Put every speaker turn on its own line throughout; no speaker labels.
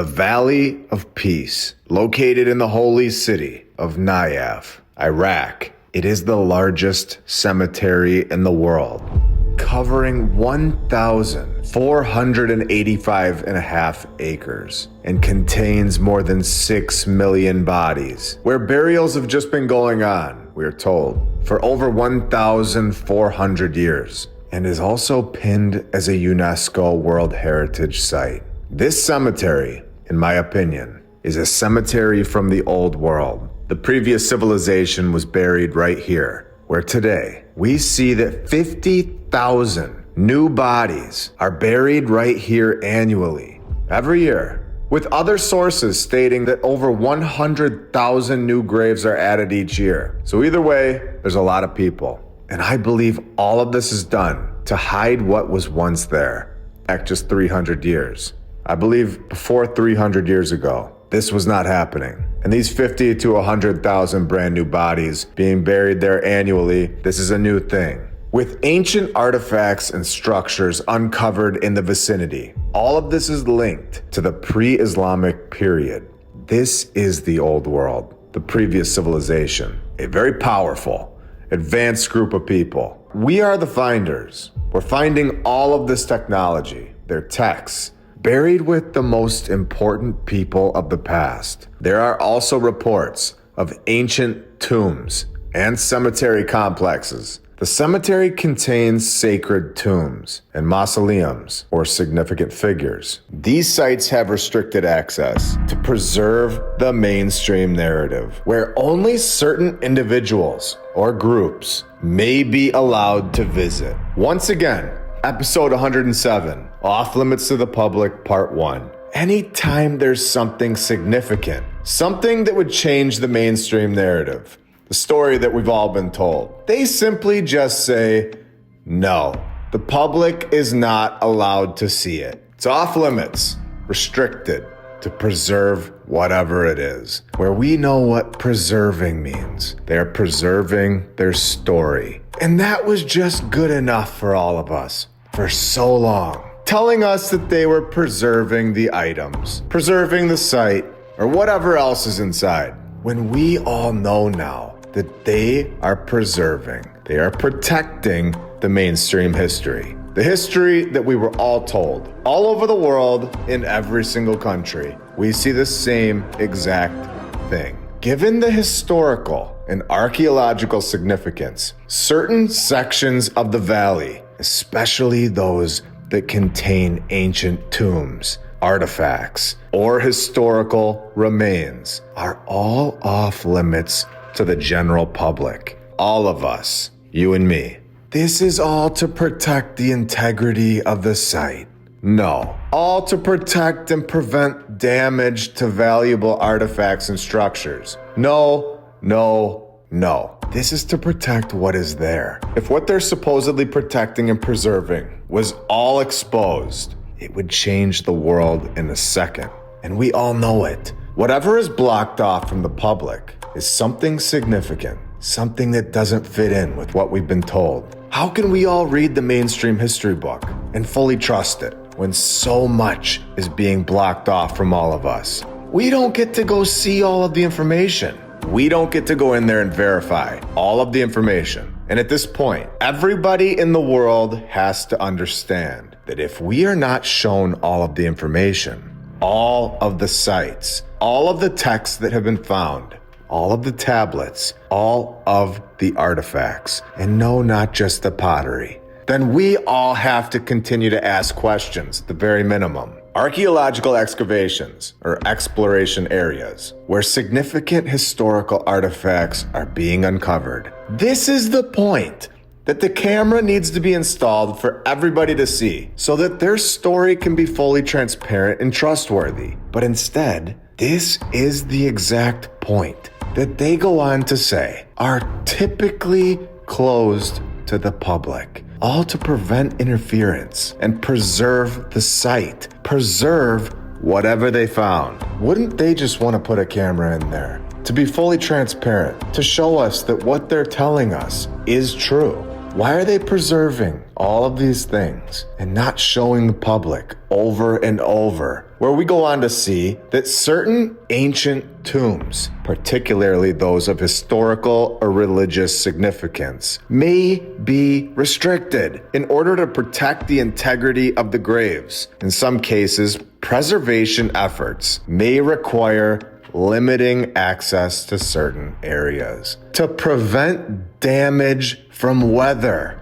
the Valley of Peace, located in the holy city of Najaf, Iraq. It is the largest cemetery in the world, covering 1,485.5 acres and contains more than 6 million bodies, where burials have just been going on, we are told, for over 1,400 years, and is also pinned as a UNESCO World Heritage Site. This cemetery, in my opinion, is a cemetery from the old world. The previous civilization was buried right here, where today we see that 50,000 new bodies are buried right here annually, every year, with other sources stating that over 100,000 new graves are added each year. So either way, there's a lot of people. And I believe all of this is done to hide what was once there, back just 300 years. I believe before 300 years ago, this was not happening. And these 50 to 100,000 brand new bodies being buried there annually, this is a new thing. With ancient artifacts and structures uncovered in the vicinity, all of this is linked to the pre-Islamic period. This is the old world, the previous civilization, a very powerful, advanced group of people. We are the finders. We're finding all of this technology, their texts, buried with the most important people of the past. There are also reports of ancient tombs and cemetery complexes. The cemetery contains sacred tombs and mausoleums or significant figures. These sites have restricted access to preserve the mainstream narrative, where only certain individuals or groups may be allowed to visit. Once again, Episode 107, Off Limits to the Public, Part 1. Anytime there's something significant, something that would change the mainstream narrative, the story that we've all been told, they simply just say, no, the public is not allowed to see it. It's off limits, restricted, to preserve whatever it is. Where we know what preserving means. They're preserving their story. And that was just good enough for all of us. For so long, telling us that they were preserving the items, preserving the site, or whatever else is inside, when we all know now that they are preserving, they are protecting the mainstream history. The history that we were all told, all over the world, in every single country. We see the same exact thing. Given the historical and archaeological significance, certain sections of the valley, especially those that contain ancient tombs, artifacts, or historical remains, are all off limits to the general public. All of us, you and me. This is all to protect the integrity of the site. No, all to protect and prevent damage to valuable artifacts and structures. No, no, no. This is to protect what is there. If what they're supposedly protecting and preserving was all exposed, it would change the world in a second. And we all know it. Whatever is blocked off from the public is something significant, something that doesn't fit in with what we've been told. How can we all read the mainstream history book and fully trust it when so much is being blocked off from all of us? We don't get to go see all of the information. We don't get to go in there and verify all of the information. And at this point, everybody in the world has to understand that if we are not shown all of the information, all of the sites, all of the texts that have been found, all of the tablets, all of the artifacts, and no, not just the pottery, then we all have to continue to ask questions, the very minimum. Archaeological excavations, or exploration areas, where significant historical artifacts are being uncovered. This is the point, that the camera needs to be installed for everybody to see, so that their story can be fully transparent and trustworthy. But instead, this is the exact point that they go on to say are typically closed to the public, all to prevent interference and preserve the site, preserve whatever they found. Wouldn't they just want to put a camera in there to be fully transparent, to show us that what they're telling us is true? Why are they preserving all of these things and not showing the public over and over where we go on to see that certain ancient tombs, particularly those of historical or religious significance, may be restricted in order to protect the integrity of the graves. In some cases, preservation efforts may require limiting access to certain areas to prevent damage from weather,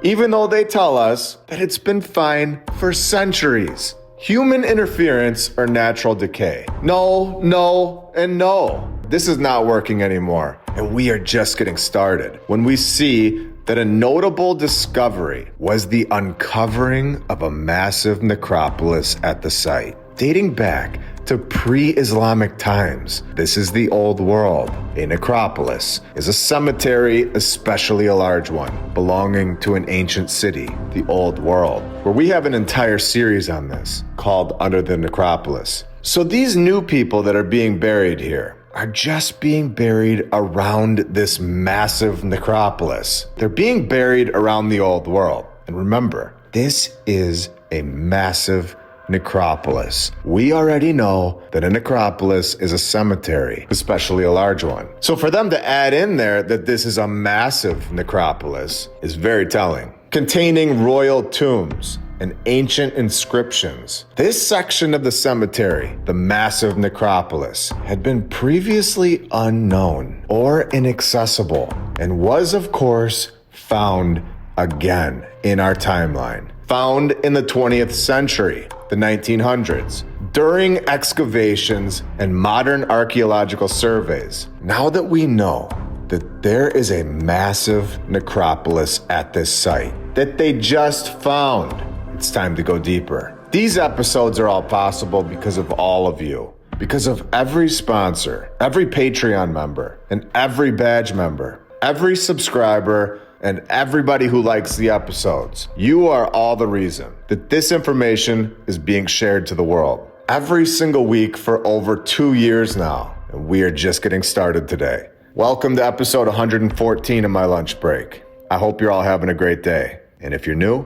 even though they tell us that it's been fine for centuries. Human interference or natural decay. No, no, and no. This is not working anymore, and we are just getting started when we see that a notable discovery was the uncovering of a massive necropolis at the site, dating back to pre-Islamic times. This is the old world. A necropolis is a cemetery, especially a large one, belonging to an ancient city, the old world, where we have an entire series on this called Under the Necropolis. So these new people that are being buried here are just being buried around this massive necropolis. They're being buried around the old world. And remember, this is a massive necropolis. We already know that a necropolis is a cemetery, especially a large one. So for them to add in there that this is a massive necropolis is very telling. Containing royal tombs and ancient inscriptions. This section of the cemetery, the massive necropolis, had been previously unknown or inaccessible and was, of course, found again in our timeline. Found in the 20th century, the 1900s, during excavations and modern archaeological surveys. Now that we know that there is a massive necropolis at this site that they just found, it's time to go deeper. These episodes are all possible because of all of you, because of every sponsor, every Patreon member, and every badge member, every subscriber, and everybody who likes the episodes. You are all the reason that this information is being shared to the world every single week for over 2 years now, and we are just getting started today. Welcome to episode 114 of my lunch break. I hope you're all having a great day, and if you're new,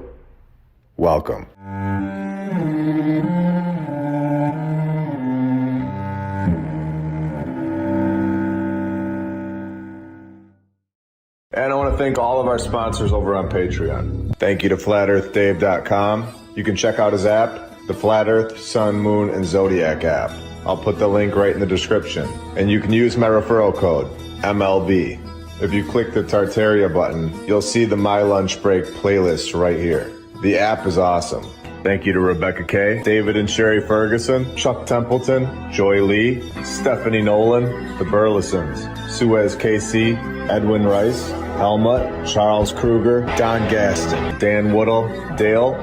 welcome. And I want to thank all of our sponsors over on Patreon. Thank you to FlatEarthDave.com. You can check out his app, the Flat Earth, Sun, Moon, and Zodiac app. I'll put the link right in the description. And you can use my referral code, MLB. If you click the Tartaria button, you'll see the My Lunch Break playlist right here. The app is awesome. Thank you to Rebecca K, David and Sherry Ferguson, Chuck Templeton, Joy Lee, Stephanie Nolan, the Burlesons, Suez KC, Edwin Rice, Helmut, Charles Kruger, Don Gaston, Dan Woodall, Dale,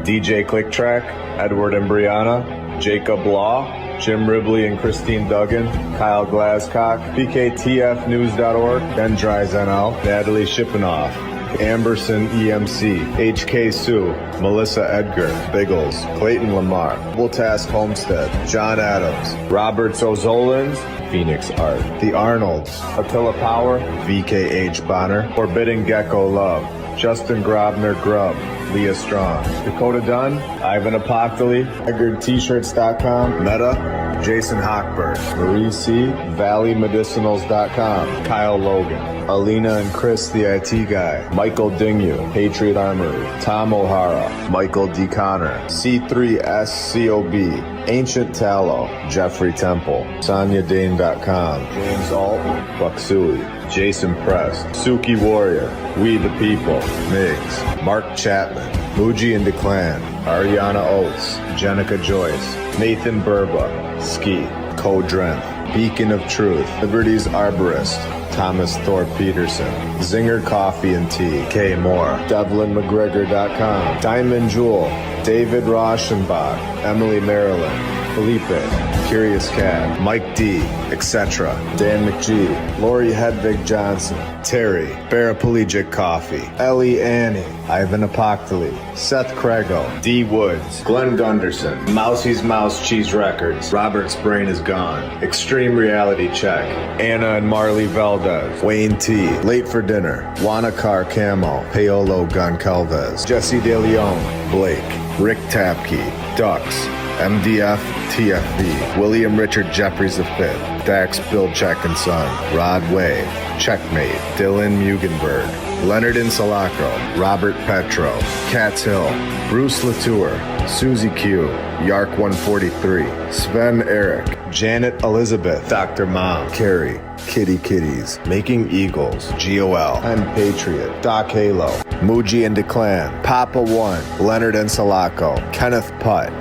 DJ Clicktrack, Edward and Brianna, Jacob Law, Jim Ribley and Christine Duggan, Kyle Glascock, PKTFnews.org, Ben Dries NL, Natalie Shippenoff, Amberson EMC, HK Sue, Melissa Edgar, Biggles, Clayton Lamar, Double Task Homestead, John Adams, Roberts O'Zolins, Phoenix Art, The Arnolds, Attila Power, VKH Bonner, Forbidden Gecko Love, Justin Grobner Grubb, Leah Strong, Dakota Dunn, Ivan Apoctoli, EdgarT-shirts.com, Meta, Jason Hochberg, Marie C, ValleyMedicinals.com, Kyle Logan, Alina and Chris the IT Guy, Michael Dingyu, Patriot Armory, Tom O'Hara, Michael D. Connor, C3SCOB, Ancient Tallow, Jeffrey Temple, SonyaDane.com, James Alt, Buxui, Jason Prest, Suki Warrior, We the People, Migs, Mark Chapman, Muji and DeClan, Ariana Oates, Jenica Joyce, Nathan Burba, Ski, Codrenth, Beacon of Truth, Liberty's Arborist, Thomas Thorpe Peterson, Zinger Coffee and Tea, Kay Moore, DevlinMcGregor.com, Diamond Jewel, David Rauschenbach, Emily Maryland, Felipe, Curious Cat, Mike D, etc., Dan McGee, Lori Hedvig Johnson, Terry, Paraplegic Coffee, Ellie Annie, Ivan Apoctoli, Seth Craigo, D Woods, Glenn Gunderson, Mousie's Mouse Cheese Records, Robert's Brain is Gone, Extreme Reality Check, Anna and Marley Valdez, Wayne T, Late for Dinner, Wanakar Camo, Paolo Goncalves, Jesse De Leon, Blake, Rick Tapke, Ducks, MDF, TFV, William Richard Jeffries V, Dax Bilczek and Son, Rod Wave, Checkmate, Dylan Mugenberg, Leonard Insalaco, Robert Petro, Katz Hill, Bruce Latour, Susie Q, Yark 143, Sven Eric, Janet Elizabeth, Dr. Mom, Carrie, Kitty Kitties, Making Eagles, GOL, I'm Patriot, Doc Halo, Muji and Declan, Papa One, Leonard Insalaco, Kenneth Putt,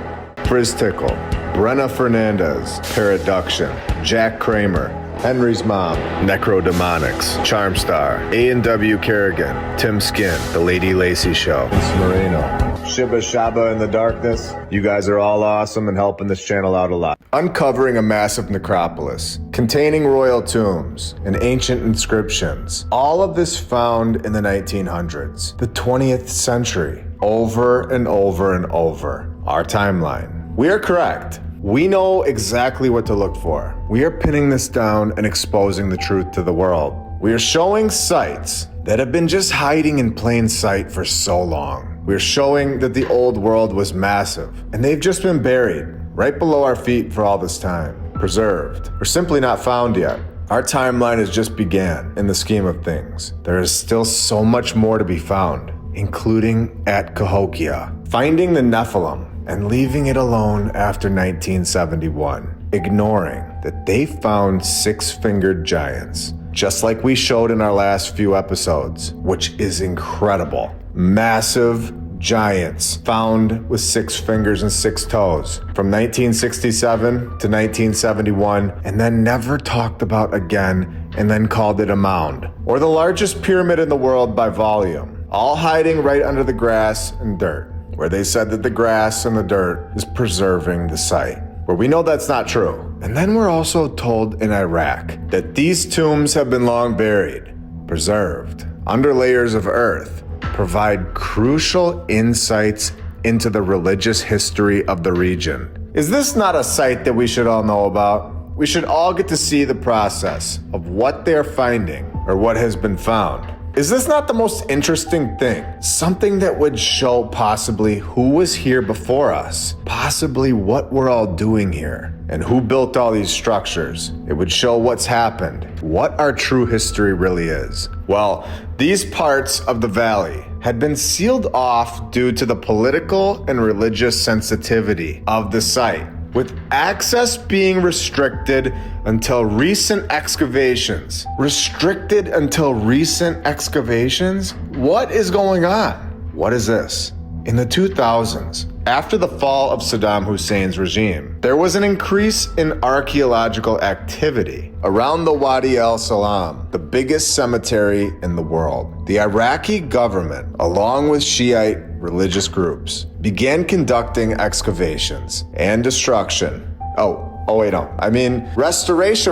Frizz Tickle, Brenna Fernandez, Paraduction, Jack Kramer, Henry's Mom, Necrodemonics, Charmstar, A&W Kerrigan, Tim Skin, The Lady Lacey Show, Vince Moreno, Shibba Shaba in the Darkness. You guys are all awesome and helping this channel out a lot. Uncovering a massive necropolis containing royal tombs and ancient inscriptions. All of this found in the 1900s, the 20th century, over and over and over. Our timeline. We are correct. We know exactly what to look for. We are pinning this down and exposing the truth to the world. We are showing sites that have been just hiding in plain sight for so long. We're showing that the old world was massive, and they've just been buried right below our feet for all this time, preserved, or simply not found yet. Our timeline has just began in the scheme of things. There is still so much more to be found, including at Cahokia. Finding the Nephilim and leaving it alone after 1971, ignoring that they found six-fingered giants, just like we showed in our last few episodes, which is incredible. Massive giants found with 6 fingers and 6 toes from 1967 to 1971, and then never talked about again, and then called it a mound, or the largest pyramid in the world by volume, all hiding right under the grass and dirt, where they said that the grass and the dirt is preserving the site, where we know that's not true. And then we're also told in Iraq that these tombs have been long buried, preserved, under layers of earth, provide crucial insights into the religious history of the region. Is this not a site that we should all know about? We should all get to see the process of what they're finding or what has been found. Is this not the most interesting thing? Something that would show possibly who was here before us, possibly what we're all doing here, and who built all these structures. It would show what's happened, what our true history really is. Well, these parts of the valley had been sealed off due to the political and religious sensitivity of the site, with access being restricted until recent excavations. Restricted until recent excavations? What is going on? What is this? In the 2000s, after the fall of Saddam Hussein's regime, there was an increase in archaeological activity around the Wadi Al-Salaam, the biggest cemetery in the world. The Iraqi government, along with Shiite religious groups, began conducting excavations and restoration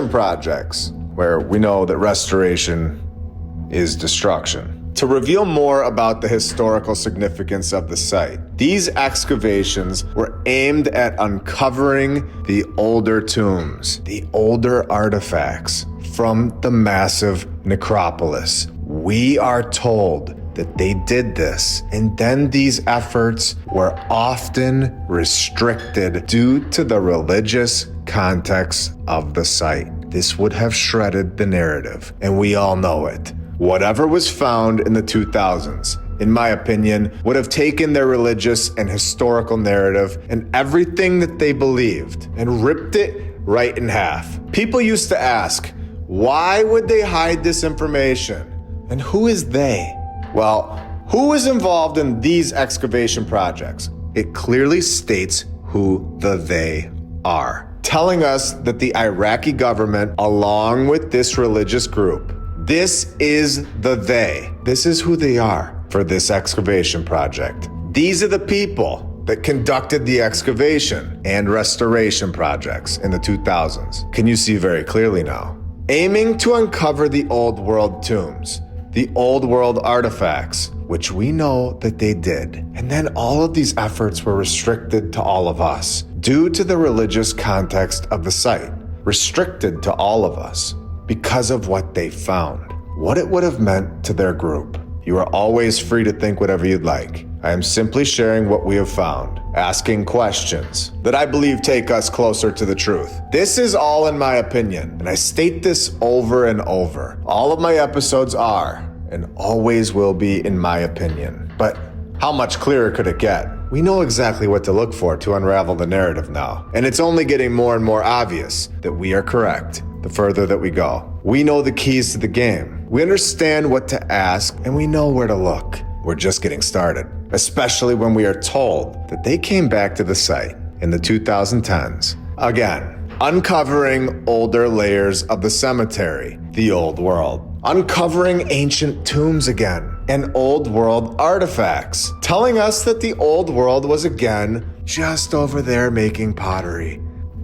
projects, where we know that restoration is destruction. To reveal more about the historical significance of the site, these excavations were aimed at uncovering the older tombs, the older artifacts from the massive necropolis. We are told that they did this, and then these efforts were often restricted due to the religious context of the site. This would have shredded the narrative, and we all know it. Whatever was found in the 2000s, in my opinion, would have taken their religious and historical narrative and everything that they believed and ripped it right in half. People used to ask, why would they hide this information? And who is they? Well, who is involved in these excavation projects? It clearly states who the they are, telling us that the Iraqi government, along with this religious group, this is the they. This is who they are for this excavation project. These are the people that conducted the excavation and restoration projects in the 2000s. Can you see very clearly now? Aiming to uncover the old world tombs, the old world artifacts, which we know that they did. And then all of these efforts were restricted to all of us due to the religious context of the site, restricted to all of us because of what they found, what it would have meant to their group. You are always free to think whatever you'd like. I am simply sharing what we have found. asking questions that I believe take us closer to the truth. This is all in my opinion, and I state this over and over. All of my episodes are and always will be in my opinion. But how much clearer could it get? We know exactly what to look for to unravel the narrative now, and it's only getting more and more obvious that we are correct the further that we go. We know the keys to the game. We understand what to ask, and we know where to look. We're just getting started, especially when we are told that they came back to the site in the 2010s. Again, uncovering older layers of the cemetery, the old world. Uncovering ancient tombs again, and old world artifacts, telling us that the old world was again just over there making pottery.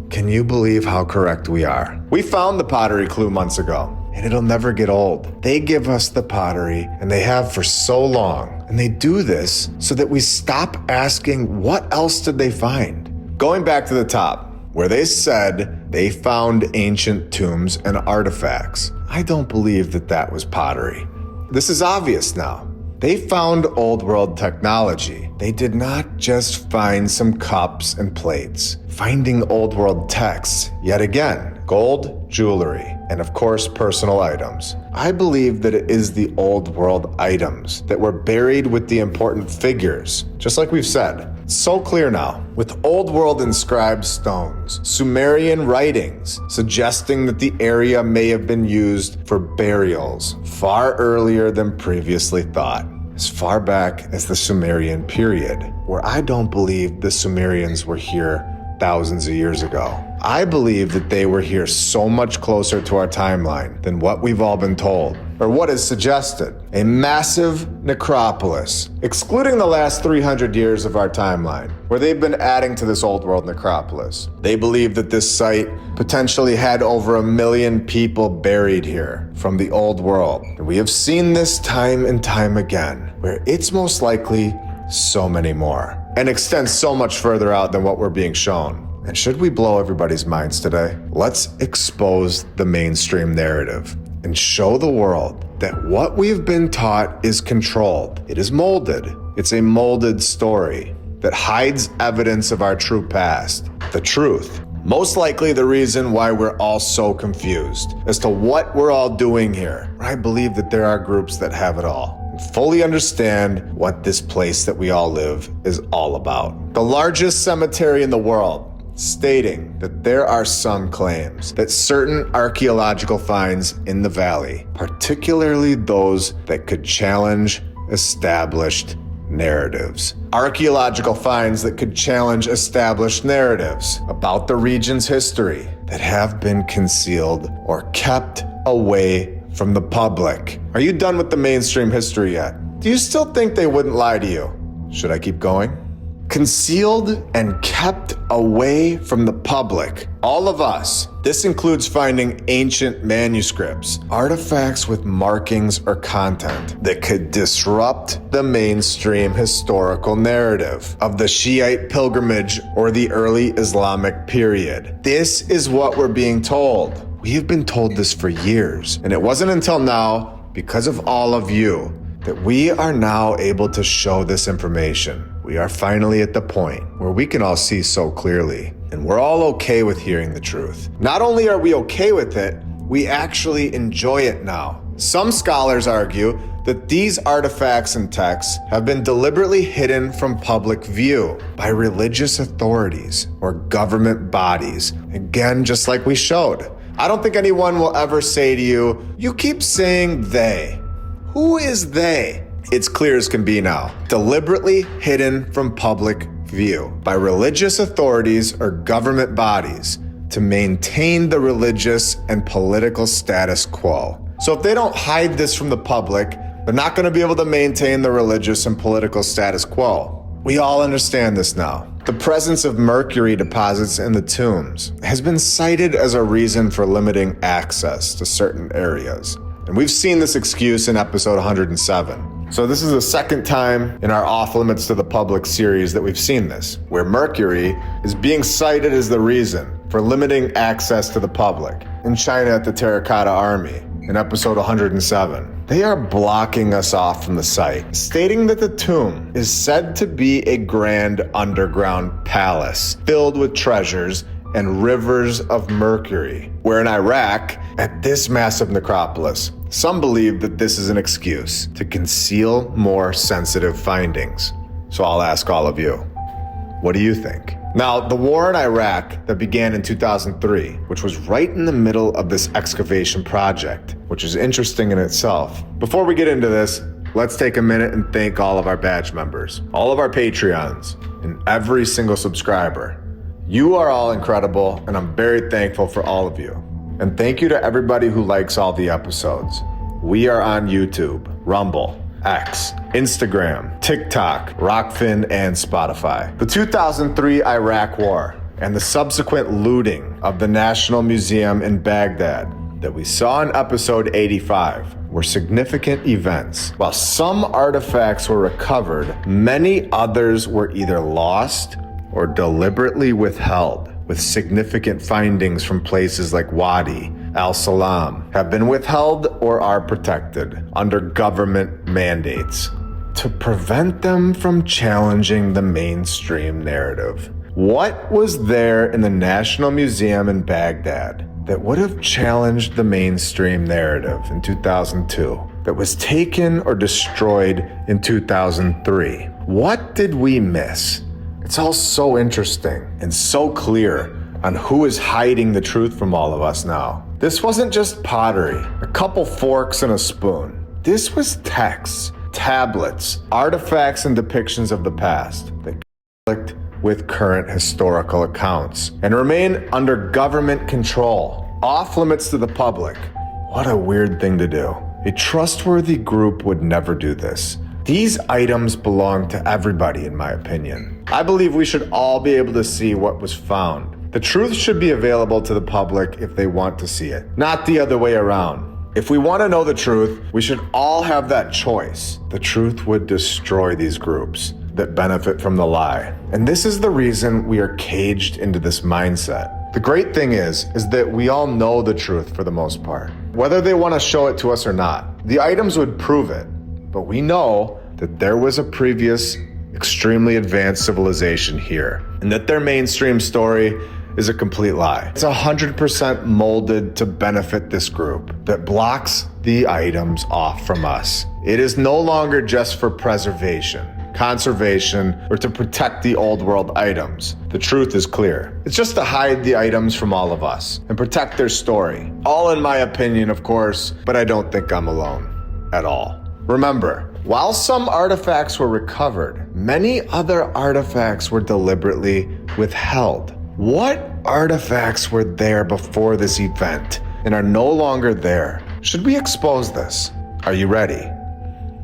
Can you believe how correct we are? We found the pottery clue months ago, and it'll never get old. They give us the pottery, and they have for so long, and they do this so that we stop asking what else did they find. Going back to the top, where they said they found ancient tombs and artifacts. I don't believe that that was pottery. This is obvious now. They found old world technology. They did not just find some cups and plates. Finding old world texts, yet again, gold, jewelry, and of course personal items. I believe that it is the old world items that were buried with the important figures, just like we've said. It's so clear now, with old world inscribed stones, Sumerian writings suggesting that the area may have been used for burials far earlier than previously thought, as far back as the Sumerian period, where I don't believe the Sumerians were here thousands of years ago. I believe that they were here so much closer to our timeline than what we've all been told, or what is suggested. A massive necropolis, excluding the last 300 years of our timeline, where they've been adding to this old world necropolis. They believe that this site potentially had over 1 million people buried here from the old world. And we have seen this time and time again, where it's most likely so many more, and extends so much further out than what we're being shown. And should we blow everybody's minds today? Let's expose the mainstream narrative and show the world that what we've been taught is controlled. It is molded. It's a molded story that hides evidence of our true past, the truth. Most likely the reason why we're all so confused as to what we're all doing here. I believe that there are groups that have it all and fully understand what this place that we all live is all about. The largest cemetery in the world, stating that there are some claims that certain archaeological finds in the valley, particularly those that could challenge established narratives. Archaeological finds that could challenge established narratives about the region's history that have been concealed or kept away from the public. Are you done with the mainstream history yet? Do you still think they wouldn't lie to you? Should I keep going? Concealed and kept away from the public. All of us. This includes finding ancient manuscripts, artifacts with markings or content that could disrupt the mainstream historical narrative of the Shiite pilgrimage or the early Islamic period. This is what we're being told. We have been told this for years, and it wasn't until now, because of all of you, that we are now able to show this information. We are finally at the point where we can all see so clearly, and we're all okay with hearing the truth. Not only are we okay with it, we actually enjoy it now. Some scholars argue that these artifacts and texts have been deliberately hidden from public view by religious authorities or government bodies. Again, just like we showed. I don't think anyone will ever say to you, "You keep saying they." Who is they? It's clear as can be now. Deliberately hidden from public view by religious authorities or government bodies to maintain the religious and political status quo. So if they don't hide this from the public, they're not going to be able to maintain the religious and political status quo. We all understand this now. The presence of mercury deposits in the tombs has been cited as a reason for limiting access to certain areas. And we've seen this excuse in episode 107. So this is the second time in our Off Limits to the Public series that we've seen this, where mercury is being cited as the reason for limiting access to the public. In China at the Terracotta Army, in episode 107. They are blocking us off from the site, stating that the tomb is said to be a grand underground palace filled with treasures and rivers of mercury. Where in Iraq, at this massive necropolis, some believe that this is an excuse to conceal more sensitive findings. So I'll ask all of you, what do you think? Now, the war in Iraq that began in 2003, which was right in the middle of this excavation project, which is interesting in itself. Before we get into this, let's take a minute and thank all of our badge members, all of our Patreons, and every single subscriber. You are all incredible, and I'm very thankful for all of you. And thank you to everybody who likes all the episodes. We are on YouTube, Rumble, X, Instagram, TikTok, Rockfin, and Spotify. The 2003 Iraq War and the subsequent looting of the National Museum in Baghdad that we saw in episode 85 were significant events. While some artifacts were recovered, many others were either lost or deliberately withheld, with significant findings from places like Wadi Al-Salaam have been withheld or are protected under government mandates to prevent them from challenging the mainstream narrative. What was there in the National Museum in Baghdad that would have challenged the mainstream narrative in 2002 that was taken or destroyed in 2003? What did we miss? It's all so interesting and so clear on who is hiding the truth from all of us now. This wasn't just pottery, a couple forks and a spoon. This was texts, tablets, artifacts and depictions of the past that conflict with current historical accounts and remain under government control, off limits to the public. What a weird thing to do. A trustworthy group would never do this. These items belong to everybody, in my opinion. I believe we should all be able to see what was found. The truth should be available to the public if they want to see it, not the other way around. If we want to know the truth, we should all have that choice. The truth would destroy these groups that benefit from the lie. And this is the reason we are caged into this mindset. The great thing is that we all know the truth for the most part. Whether they want to show it to us or not, the items would prove it. But we know that there was a previous, extremely advanced civilization here, and that their mainstream story is a complete lie. It's 100% molded to benefit this group that blocks the items off from us. It is no longer just for preservation, conservation, or to protect the old world items. The truth is clear. It's just to hide the items from all of us and protect their story. All in my opinion, of course, but I don't think I'm alone at all. Remember, while some artifacts were recovered, many other artifacts were deliberately withheld. What artifacts were there before this event and are no longer there? Should we expose this? Are you ready?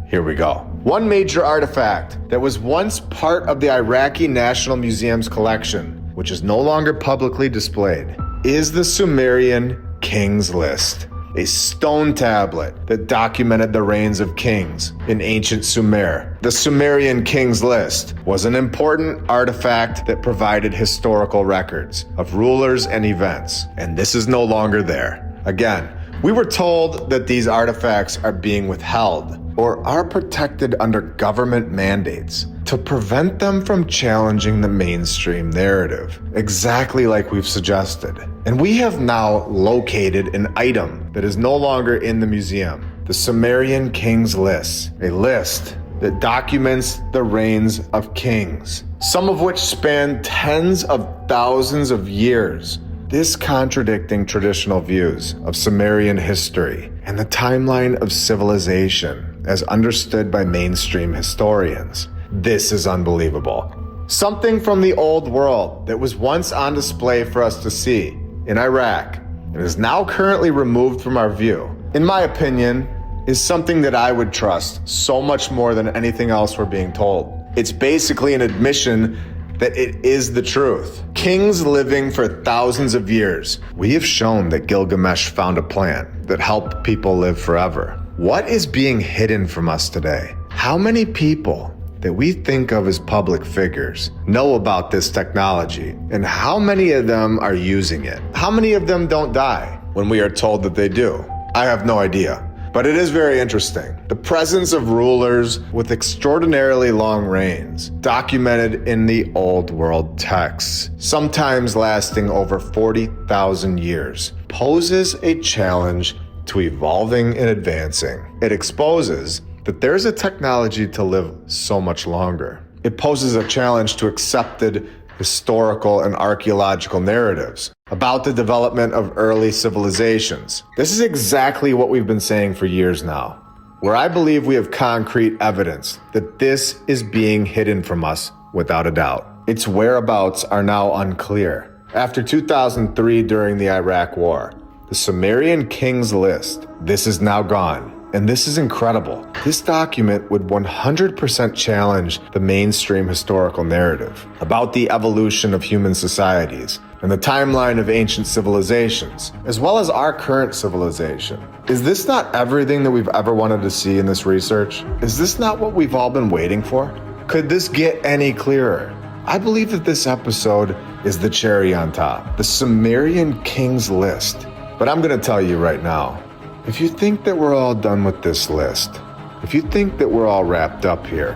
Here we go. One major artifact that was once part of the Iraqi National Museum's collection, which is no longer publicly displayed, is the Sumerian King's List. A stone tablet that documented the reigns of kings in ancient Sumer. The Sumerian King's List was an important artifact that provided historical records of rulers and events, and this is no longer there. Again, we were told that these artifacts are being withheld or are protected under government mandates to prevent them from challenging the mainstream narrative, exactly like we've suggested. And we have now located an item that is no longer in the museum, the Sumerian King's List, a list that documents the reigns of kings, some of which span tens of thousands of years. This contradicting traditional views of Sumerian history and the timeline of civilization as understood by mainstream historians. This is unbelievable. Something from the old world that was once on display for us to see in Iraq and is now currently removed from our view, in my opinion, is something that I would trust so much more than anything else we're being told. It's basically an admission that it is the truth. Kings living for thousands of years. We have shown that Gilgamesh found a plant that helped people live forever. What is being hidden from us today? How many people that we think of as public figures know about this technology, and how many of them are using it? How many of them don't die when we are told that they do? I have no idea. But it is very interesting. The presence of rulers with extraordinarily long reigns, documented in the Old World texts, sometimes lasting over 40,000 years, poses a challenge to evolving and advancing. It exposes that there's a technology to live so much longer. It poses a challenge to accepted historical and archaeological narratives about the development of early civilizations. This is exactly what we've been saying for years now, where I believe we have concrete evidence that this is being hidden from us without a doubt. Its whereabouts are now unclear. After 2003, during the Iraq War, the Sumerian King's List, this is now gone. And this is incredible. This document would 100% challenge the mainstream historical narrative about the evolution of human societies and the timeline of ancient civilizations, as well as our current civilization. Is this not everything that we've ever wanted to see in this research? Is this not what we've all been waiting for? Could this get any clearer? I believe that this episode is the cherry on top, the Sumerian King's List. But I'm gonna tell you right now, if you think that we're all done with this list, if you think that we're all wrapped up here,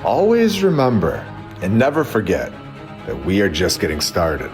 always remember and never forget that we are just getting started.